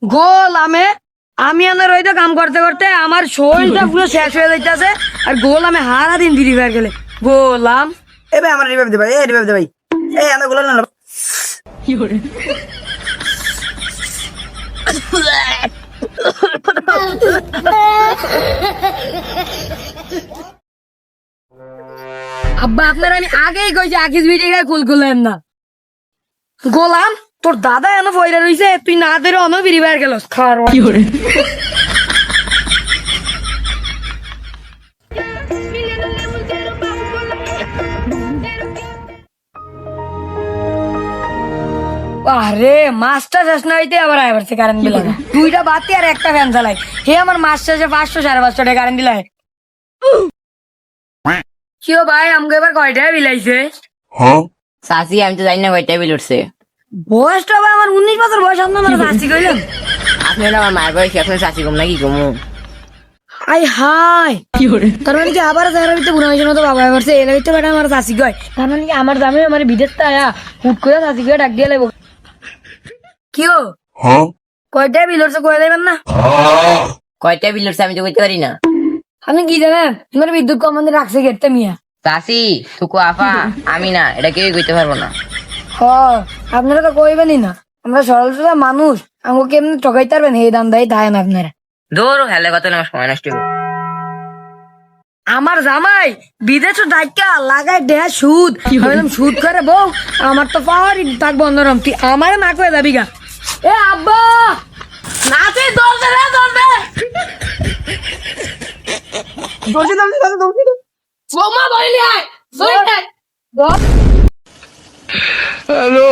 গোলামে আমি আনার ওইটা কাম করতে করতে আমার শরীরটা পুরো শেষ হয়ে যাইতেছে। আর গোলামে হারা দিন দিদি ভাই গেলে গোলাম এ ভাই আমার রিভাইভ দে ভাই, এ রিভাইভ দে ভাই, এ আনা গোলা না। আব্বা আপনার আমি আগেই কইছি আকিস ভিডিও কুল খুলেন না। গোলাম তোর দাদা এনে ফয়রা রইছে, তুই না ধরে অন্য বিড়ি বাইর গেল খাওয়ার আরে মাছটা শেষ না হইতে আবার আয় পারছে কারেন্ট বিল দুইটা বাতি আর একটা ফ্যান চালাই। হে আমার মাছ শেষে 500 550 টাকা কারেন্ট বিল। কিও ভাই আমাকে এবার কয়টায় বিলাইছে? চাচি আমি তো জানি না কয়টা বিল উঠছে। বয়সটা ভাই আমার 19 বছর বয়স, আপনার আমার চাষি কইলেন। আপনি হলো আমার মায়ের বয়সী, আপনার চাচি কম নাকি কমু? আই হাই তার মানে কি আবার যারা ভিতরে বুড়া হয়েছে মতো বাবা করছে এর ভিতরে বেটা আমার চাষি কয়, তার মানে কি আমার দামে আমার বিদেশ আয়া হুট করে চাষি কয়ে ডাক দিয়ে লাগবো। কিও কয়টায় বিল উঠছে কয়ে দেবেন না? কয়টা বিল উঠছে আমি তো কইতে পারি না। আপনি কি জানেন তোমার বিদ্যুৎ কোম্পানি রাখছে গেটটা মিয়া? চাচি থুকু আফা আমি না, এটা কেউই কইতে পারবো না। হ আপনারা তো কইবেনই না, আমরা সরল সোজা মানুষ, আমাকে কেমনি ঠকাইতে পারবেন এই দাম দায়ী থাকেন আপনারা। দৌড় হেলে কত না সময় নষ্ট হইবো। আমার জামাই বিদেশ ডাইকা লাগাই দেহা সুদ, আমি বললাম সুদ করে বউ আমার তো পাওয়ারই থাকবো অন্যরম, তুই আমার না করে যাবি গা। এ আব্বা নাচে দৌড়বে রে দৌড়বে দৌড়ছি দৌড়ছি দৌড়ছি দৌড়ছি। বৌমা বইলি আয় দৌড়ে Hello.